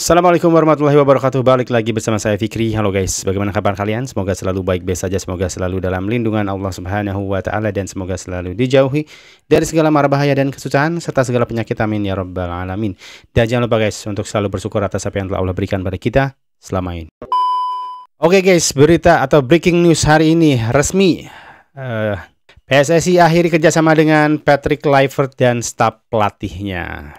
Assalamualaikum warahmatullahi wabarakatuh. Balik lagi bersama saya Fikri. Halo guys, bagaimana kabar kalian? Semoga selalu baik-baik saja. Semoga selalu dalam lindungan Allah Subhanahu wa ta'ala. Dan semoga selalu dijauhi dari segala mara bahaya dan kesusahan serta segala penyakit, amin ya rabbal alamin. Dan jangan lupa guys untuk selalu bersyukur atas apa yang telah Allah berikan pada kita selama ini. Oke guys, berita atau breaking news hari ini resmi. PSSI akhiri kerjasama dengan Patrick Kluivert dan staf pelatihnya.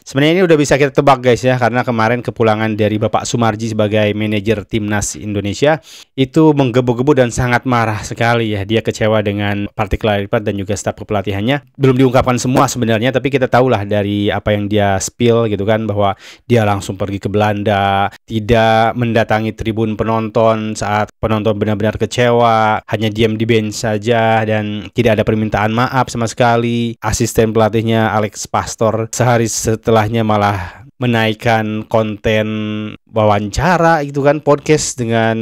Sebenarnya ini udah bisa kita tebak guys ya, karena kemarin kepulangan dari Bapak Sumarji sebagai manajer timnas Indonesia itu menggebu-gebu dan sangat marah sekali ya. Dia kecewa dengan Patrick Kluivert dan juga staf kepelatihannya. Belum diungkapkan semua sebenarnya, tapi kita tahulah dari apa yang dia spill gitu kan, bahwa dia langsung pergi ke Belanda, tidak mendatangi tribun penonton saat penonton benar-benar kecewa, hanya diam di bench saja dan tidak ada permintaan maaf sama sekali. Asisten pelatihnya Alex Pastor sehari setelahnya malah menaikkan konten wawancara gitu kan, podcast dengan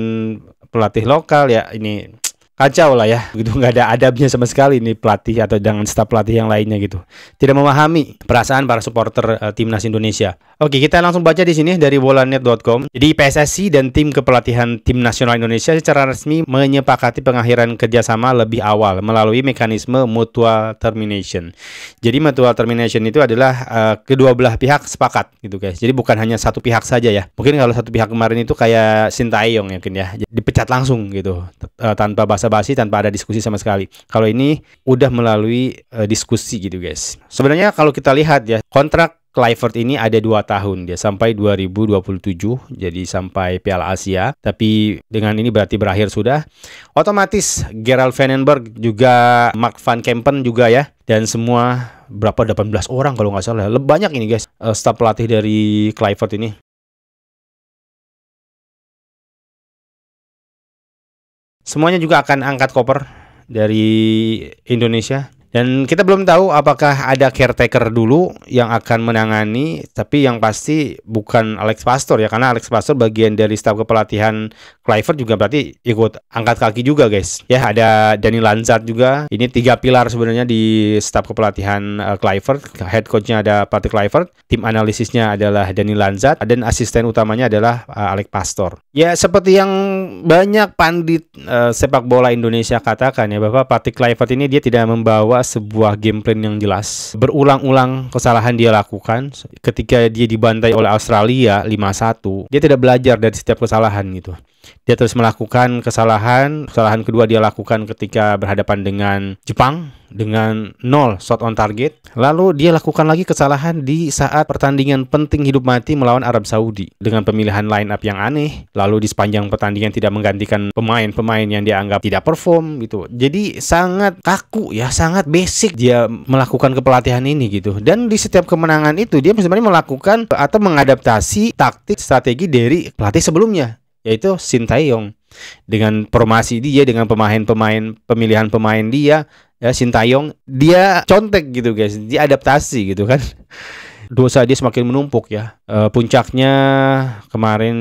pelatih lokal ya. Ini kacau lah ya, gitu, nggak ada adabnya sama sekali nih pelatih atau dengan staf pelatih yang lainnya gitu. Tidak memahami perasaan para supporter timnas Indonesia. Oke, kita langsung baca di sini dari bolanet.com. Jadi PSSI dan tim kepelatihan tim nasional Indonesia secara resmi menyepakati pengakhiran kerjasama lebih awal melalui mekanisme mutual termination. Jadi mutual termination itu adalah kedua belah pihak sepakat gitu guys. Jadi bukan hanya satu pihak saja ya. Mungkin kalau satu pihak kemarin itu kayak Sintayong mungkin ya, dipecat langsung gitu tanpa basa-basi, tanpa ada diskusi sama sekali. Kalau ini udah melalui diskusi gitu guys. Sebenarnya kalau kita lihat ya, kontrak Kluivert ini ada 2 tahun dia sampai 2027, jadi sampai Piala Asia. Tapi dengan ini berarti berakhir sudah. Otomatis Gerald Vandenberg juga Mark van Kempen juga ya, dan semua berapa 18 orang kalau nggak salah. Banyak ini guys staf pelatih dari Kluivert ini. Semuanya juga akan angkat koper dari Indonesia. Dan kita belum tahu apakah ada caretaker dulu yang akan menangani, tapi yang pasti bukan Alex Pastor ya, karena Alex Pastor bagian dari staf kepelatihan Kluivert juga berarti ikut angkat kaki juga guys. Ya, ada Dani Lanzard juga. Ini 3 pilar sebenarnya di staf kepelatihan Kluivert. Head coachnya ada Patrick Kluivert, tim analisisnya adalah Dani Lanzard, dan asisten utamanya adalah Alex Pastor. Ya, seperti yang banyak pandit sepak bola Indonesia katakan ya, bahwa Patrick Kluivert ini dia tidak membawa sebuah game plan yang jelas. Berulang-ulang kesalahan dia lakukan. Ketika dia dibantai oleh Australia 5-1, dia tidak belajar dari setiap kesalahan gitu. Dia terus melakukan kesalahan. Kesalahan kedua dia lakukan ketika berhadapan dengan Jepang dengan 0 shot on target. Lalu dia lakukan lagi kesalahan di saat pertandingan penting hidup mati melawan Arab Saudi dengan pemilihan line up yang aneh. Lalu di sepanjang pertandingan tidak menggantikan pemain-pemain yang dia anggap tidak perform gitu. Jadi sangat kaku ya, sangat basic dia melakukan kepelatihan ini gitu. Dan di setiap kemenangan itu dia sebenarnya melakukan atau mengadaptasi taktik strategi dari pelatih sebelumnya, yaitu Sintayong. Dengan formasi dia, dengan pemilihan pemain dia ya, Sintayong dia contek gitu guys, dia adaptasi gitu kan. Dosa dia semakin menumpuk ya. Puncaknya kemarin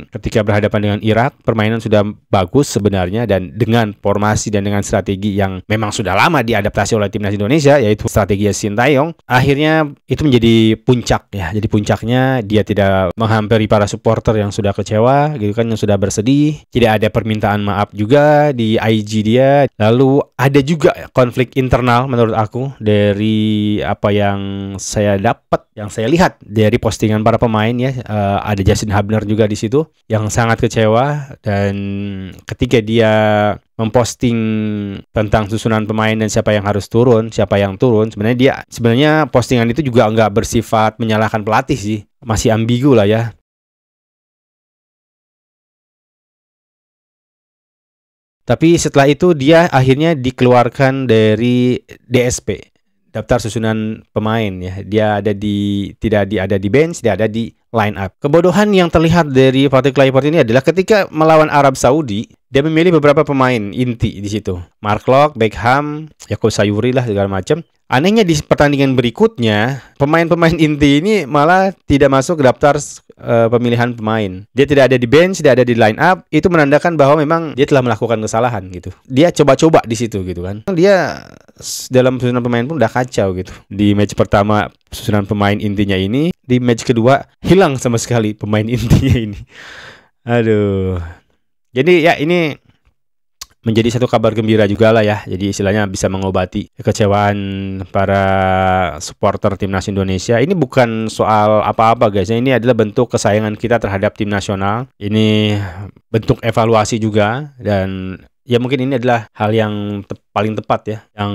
ketika berhadapan dengan Irak, permainan sudah bagus sebenarnya, dan dengan formasi dan dengan strategi yang memang sudah lama diadaptasi oleh timnas Indonesia, yaitu strategi Sintayong, akhirnya itu menjadi puncak ya. Jadi puncaknya dia tidak menghampiri para supporter yang sudah kecewa gitu kan, yang sudah bersedih. Tidak ada permintaan maaf juga di IG dia. Lalu ada juga konflik internal menurut aku dari apa yang saya dapat, yang saya lihat dari postingan para pemain ya. Ada Justin Hubner juga di situ yang sangat kecewa, dan ketika dia memposting tentang susunan pemain dan siapa yang harus turun, siapa yang turun, sebenarnya postingan itu juga nggak bersifat menyalahkan pelatih sih, masih ambigu lah ya. Tapi setelah itu dia akhirnya dikeluarkan dari DSP, daftar susunan pemain ya. Dia tidak ada di bench, tidak ada di line up. Kebodohan yang terlihat dari Patrick Kluivert ini adalah ketika melawan Arab Saudi, dia memilih beberapa pemain inti di situ. Mark Locke, Beckham, Yaakob Sayuri lah segala macam. Anehnya di pertandingan berikutnya, pemain-pemain inti ini malah tidak masuk ke daftar pemilihan pemain. Dia tidak ada di bench, tidak ada di line up. Itu menandakan bahwa memang dia telah melakukan kesalahan gitu. Dia coba-coba di situ gitu kan. Dia dalam susunan pemain pun udah kacau gitu. Di match pertama susunan pemain intinya ini, di match kedua hilang sama sekali pemain intinya ini. Aduh. Jadi ya ini menjadi satu kabar gembira juga lah ya. Jadi istilahnya bisa mengobati kekecewaan para supporter timnas Indonesia. Ini bukan soal apa-apa guys. Ini adalah bentuk kesayangan kita terhadap tim nasional. Ini bentuk evaluasi juga, dan ya mungkin ini adalah hal yang paling tepat ya yang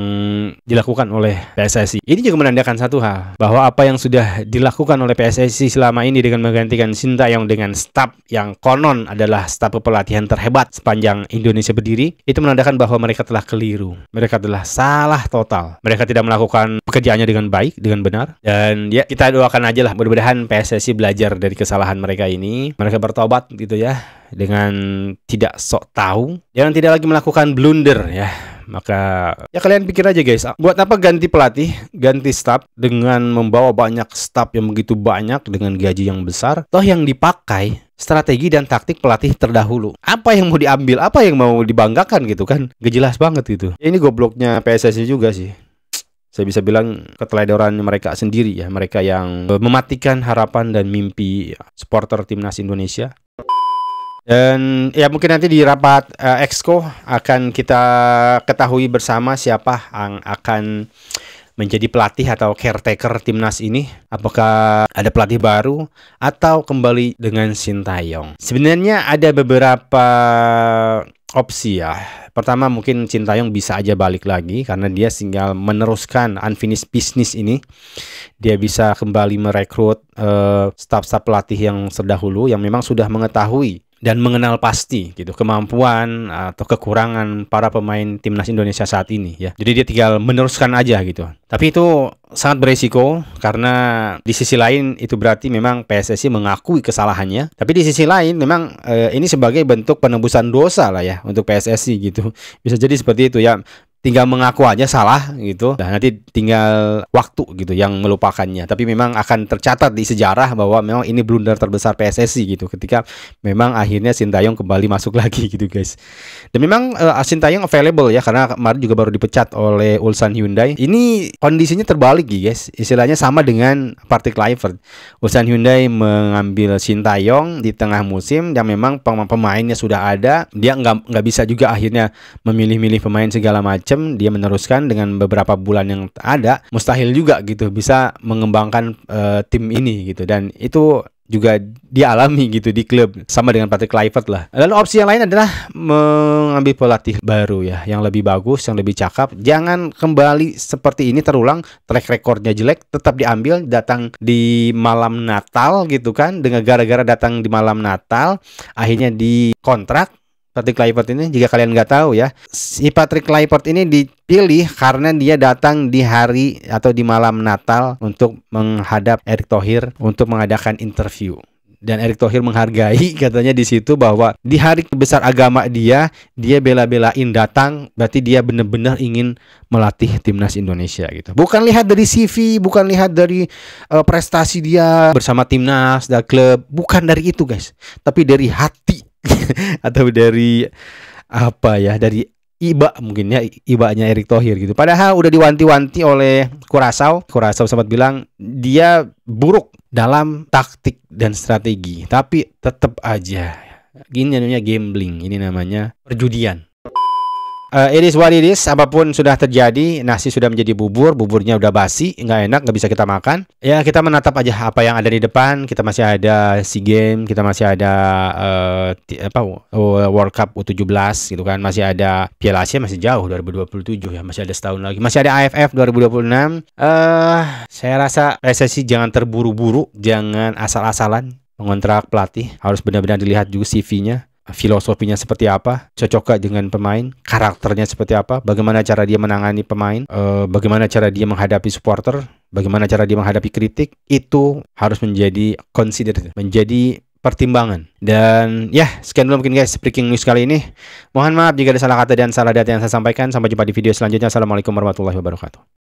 dilakukan oleh PSSI. Ini juga menandakan satu hal, bahwa apa yang sudah dilakukan oleh PSSI selama ini dengan menggantikan Sintayong dengan staf yang konon adalah staf kepelatihan terhebat sepanjang Indonesia berdiri, itu menandakan bahwa mereka telah keliru. Mereka telah salah total. Mereka tidak melakukan pekerjaannya dengan baik, dengan benar. Dan ya kita doakan aja lah, mudah-mudahan PSSI belajar dari kesalahan mereka ini. Mereka bertobat gitu ya, dengan tidak sok tahu, jangan tidak lagi melakukan blunder ya. Maka ya kalian pikir aja guys, buat apa ganti pelatih, ganti staff dengan membawa banyak staff yang begitu banyak dengan gaji yang besar, toh yang dipakai strategi dan taktik pelatih terdahulu. Apa yang mau diambil, apa yang mau dibanggakan gitu kan? Gak jelas banget gitu. Ini gobloknya PSSI juga sih. Saya bisa bilang keteledoran mereka sendiri ya, mereka yang mematikan harapan dan mimpi supporter timnas Indonesia. Dan ya mungkin nanti di rapat Exco akan kita ketahui bersama siapa yang akan menjadi pelatih atau caretaker timnas ini. Apakah ada pelatih baru atau kembali dengan Sintayong? Sebenarnya ada beberapa opsi ya. Pertama mungkin Sintayong bisa aja balik lagi karena dia tinggal meneruskan unfinished business ini. Dia bisa kembali merekrut staf-staf pelatih yang terdahulu yang memang sudah mengetahui dan mengenal pasti gitu kemampuan atau kekurangan para pemain timnas Indonesia saat ini ya. Jadi dia tinggal meneruskan aja gitu. Tapi itu sangat beresiko karena di sisi lain itu berarti memang PSSI mengakui kesalahannya. Tapi di sisi lain memang ini sebagai bentuk penebusan dosa lah ya untuk PSSI gitu. Bisa jadi seperti itu ya. Tinggal mengaku aja salah gitu. Nah, nanti tinggal waktu gitu yang melupakannya. Tapi memang akan tercatat di sejarah bahwa memang ini blunder terbesar PSSI gitu ketika memang akhirnya Sintayong kembali masuk lagi gitu guys. Dan memang Sintayong available ya karena kemarin juga baru dipecat oleh Ulsan Hyundai. Ini kondisinya terbalik guys. Istilahnya sama dengan Patrick Kluivert. Ulsan Hyundai mengambil Sintayong di tengah musim yang memang pemainnya sudah ada. Dia nggak bisa juga akhirnya memilih-milih pemain segala macam. Dia meneruskan dengan beberapa bulan yang ada, mustahil juga gitu bisa mengembangkan tim ini gitu, dan itu juga dialami gitu di klub sama dengan Patrick Kluivert lah. Lalu opsi yang lain adalah mengambil pelatih baru ya, yang lebih bagus, yang lebih cakap. Jangan kembali seperti ini terulang, track recordnya jelek, tetap diambil datang di malam Natal gitu kan, dengan gara-gara datang di malam Natal akhirnya dikontrak. Patrick Kluivert ini, jika kalian nggak tahu ya, si Patrick Kluivert ini dipilih karena dia datang di hari atau di malam Natal untuk menghadap Erick Thohir untuk mengadakan interview. Dan Erick Thohir menghargai katanya di situ bahwa di hari besar agama dia bela-belain datang, berarti dia benar-benar ingin melatih timnas Indonesia gitu. Bukan lihat dari CV, bukan lihat dari prestasi dia bersama timnas dan klub, bukan dari itu guys, tapi dari hati. Atau dari apa ya, dari iba mungkin ya, ibanya Erick Thohir gitu. Padahal udah diwanti-wanti oleh Curaçao sempat bilang dia buruk dalam taktik dan strategi, tapi tetap aja gini namanya gambling, ini namanya perjudian. It is what it is. Apapun sudah terjadi, nasi sudah menjadi bubur, buburnya udah basi, nggak enak, nggak bisa kita makan. Ya kita menatap aja apa yang ada di depan. Kita masih ada SEA Games, kita masih ada World Cup U17 gitu kan, masih ada Piala Asia, masih jauh 2027 ya, masih ada setahun lagi, masih ada AFF 2026. Saya rasa PSSI jangan terburu-buru, jangan asal-asalan mengontrak pelatih, harus benar-benar dilihat juga CV-nya. Filosofinya seperti apa, cocok gak dengan pemain, karakternya seperti apa, bagaimana cara dia menangani pemain, bagaimana cara dia menghadapi supporter, bagaimana cara dia menghadapi kritik, itu harus menjadi menjadi pertimbangan. Dan ya, sekian dulu mungkin guys breaking news kali ini. Mohon maaf jika ada salah kata dan salah data yang saya sampaikan. Sampai jumpa di video selanjutnya. Assalamualaikum warahmatullahi wabarakatuh.